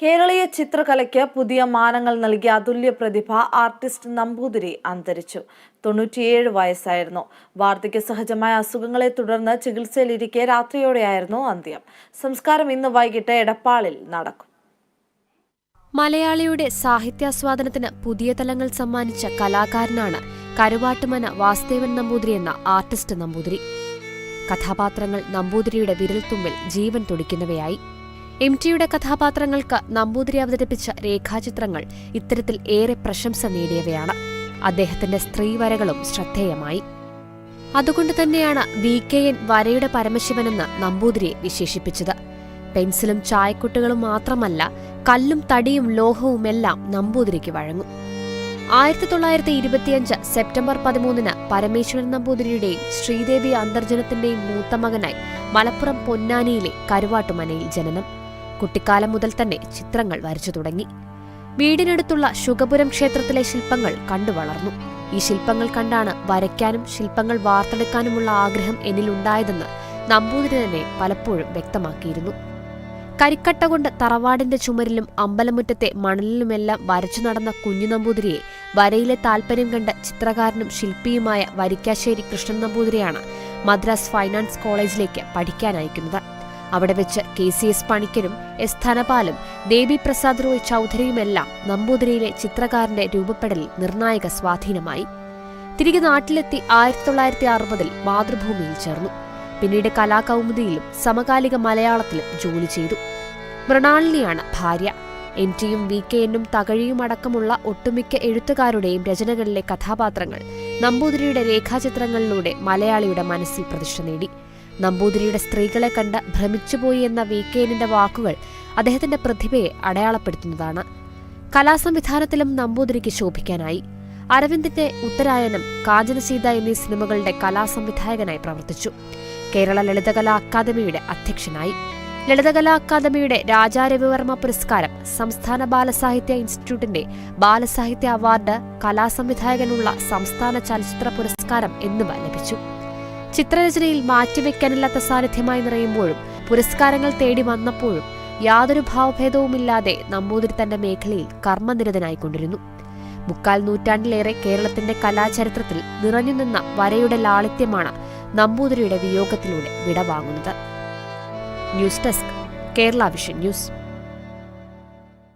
കേരളീയ ചിത്രകലയ്ക്ക് പുതിയ മാനങ്ങൾ നൽകിയ അതുല്യ പ്രതിഭ ആർട്ടിസ്റ്റ് നമ്പൂതിരി അന്തരിച്ചു. 97 വയസ്സായിരുന്നു. വാർദ്ധക്യ സഹജമായ അസുഖങ്ങളെ തുടർന്ന് ചികിത്സയിലിരിക്കെ രാത്രിയോടെയായിരുന്നു അന്ത്യം. സംസ്കാരം ഇന്ന് വൈകിട്ട് എടപ്പാളിൽ നടക്കും. മലയാളിയുടെ സാഹിത്യാസ്വാദനത്തിന് പുതിയ തലങ്ങൾ സമ്മാനിച്ച കലാകാരനാണ് കരുവാട്ടുമന വാസുദേവൻ നമ്പൂതിരി എന്ന ആർട്ടിസ്റ്റ് നമ്പൂതിരി. കഥാപാത്രങ്ങൾ നമ്പൂതിരിയുടെ വിരൽത്തുമ്പിൽ ജീവൻ തുടിക്കുന്നവയായി. MTയുടെ കഥാപാത്രങ്ങൾക്ക് നമ്പൂതിരി അവതരിപ്പിച്ച രേഖാചിത്രങ്ങൾ ഇത്തരത്തിൽ ഏറെ പ്രശംസ നേടിയവയാണ്. അദ്ദേഹത്തിന്റെ സ്ത്രീവരകളും ശ്രദ്ധേയമായി. അതുകൊണ്ട് തന്നെയാണ് VKN വരയുടെ പരമശിവനെന്ന് നമ്പൂതിരിയെ വിശേഷിപ്പിച്ചത്. പെൻസിലും ചായക്കുട്ടുകളും മാത്രമല്ല, കല്ലും തടിയും ലോഹവുമെല്ലാം നമ്പൂതിരിക്ക് വഴങ്ങും. 1925 സെപ്റ്റംബർ 13 പരമേശ്വരൻ നമ്പൂതിരിയുടെയും ശ്രീദേവി അന്തർജനത്തിന്റെയും മൂത്ത മകനായി മലപ്പുറം പൊന്നാനിയിലെ കരുവാട്ടുമനയിൽ ജനനം. കുട്ടിക്കാലം മുതൽ തന്നെ ചിത്രങ്ങൾ വരച്ചു തുടങ്ങി. വീടിനടുത്തുള്ള ശുഗപുരം ക്ഷേത്രത്തിലെ ശില്പങ്ങൾ കണ്ടു വളർന്നു. ഈ ശില്പങ്ങൾ കണ്ടാണ് വരയ്ക്കാനും ശില്പങ്ങൾ വാർത്തെടുക്കാനുമുള്ള ആഗ്രഹം എന്നിലുണ്ടായതെന്ന് നമ്പൂതിരി തന്നെ പലപ്പോഴും വ്യക്തമാക്കിയിരുന്നു. കരിക്കട്ട കൊണ്ട് തറവാടിന്റെ ചുമരിലും അമ്പലമുറ്റത്തെ മണലിലുമെല്ലാം വരച്ചു നടന്ന കുഞ്ഞു നമ്പൂതിരിയെ വരയിലെ താൽപര്യം കണ്ട ചിത്രകാരനും ശില്പിയുമായ വരിക്കാശ്ശേരി കൃഷ്ണൻ നമ്പൂതിരിയാണ് മദ്രാസ് ഫൈനാൻസ് കോളേജിലേക്ക് പഠിക്കാനയക്കുന്നത്. അവിടെ വെച്ച് KCS പണിക്കരും S ധനപാലും ദേവി പ്രസാദ് റോയ് ചൌധരിയുമെല്ലാം നമ്പൂതിരിയിലെ ചിത്രകാരന്റെ രൂപപ്പെടലിൽ നിർണായക സ്വാധീനമായി. തിരികെ നാട്ടിലെത്തി 1960 മാതൃഭൂമിയിൽ ചേർന്നു. പിന്നീട് കലാകൗമുദിയിലും സമകാലിക മലയാളത്തിലും ജോലി ചെയ്തു. മൃണാളിനിയാണ് ഭാര്യ. MTയും VKNും തകഴിയും അടക്കമുള്ള ഒട്ടുമിക്ക എഴുത്തുകാരുടെയും രചനകളിലെ കഥാപാത്രങ്ങൾ നമ്പൂതിരിയുടെ രേഖാചിത്രങ്ങളിലൂടെ മലയാളിയുടെ മനസ്സിൽ പ്രതിഷ്ഠ നേടി. നമ്പൂതിരിയുടെ സ്ത്രീകളെ കണ്ട് ഭ്രമിച്ചുപോയി എന്ന VKNന്റെ വാക്കുകൾ അദ്ദേഹത്തിന്റെ പ്രതിഭയെ അടയാളപ്പെടുത്തുന്നതാണ്. കലാസംവിധാനത്തിലും നമ്പൂതിരിക്ക് ശോഭിക്കാനായി. അരവിന്ദിന്റെ ഉത്തരായനം, കാഞ്ചനസീത എന്നീ സിനിമകളുടെ കലാസംവിധായകനായി പ്രവർത്തിച്ചു. കേരള ലളിതകലാ അക്കാദമിയുടെ അധ്യക്ഷനായി. ലളിതകലാ അക്കാദമിയുടെ രാജാ രവിവർമ്മ പുരസ്കാരം, സംസ്ഥാന ബാലസാഹിത്യ ഇൻസ്റ്റിറ്റ്യൂട്ടിന്റെ ബാലസാഹിത്യ അവാർഡ്, കലാസംവിധായകനുള്ള സംസ്ഥാന ചലച്ചിത്ര പുരസ്കാരം എന്നിവ ലഭിച്ചു. ചിത്രരചനയിൽ മാറ്റിവെക്കാനില്ലാത്ത സാന്നിധ്യമായി നിറയുമ്പോഴും പുരസ്കാരങ്ങൾ തേടി വന്നപ്പോഴും യാതൊരു ഭാവഭേദവുമില്ലാതെ നമ്പൂതിരി തന്റെ മേഖലയിൽ കർമ്മനിരതനായിക്കൊണ്ടിരുന്നു. 3/4 നൂറ്റാണ്ടിലേറെ കേരളത്തിന്റെ കലാചരിത്രത്തിൽ നിറഞ്ഞുനിന്ന വരയുടെ ലാളിത്യമാണ് നമ്പൂതിരിയുടെ വിയോഗത്തിലൂടെ വിടവാങ്ങുന്നത്. News desk, Kerala vision news.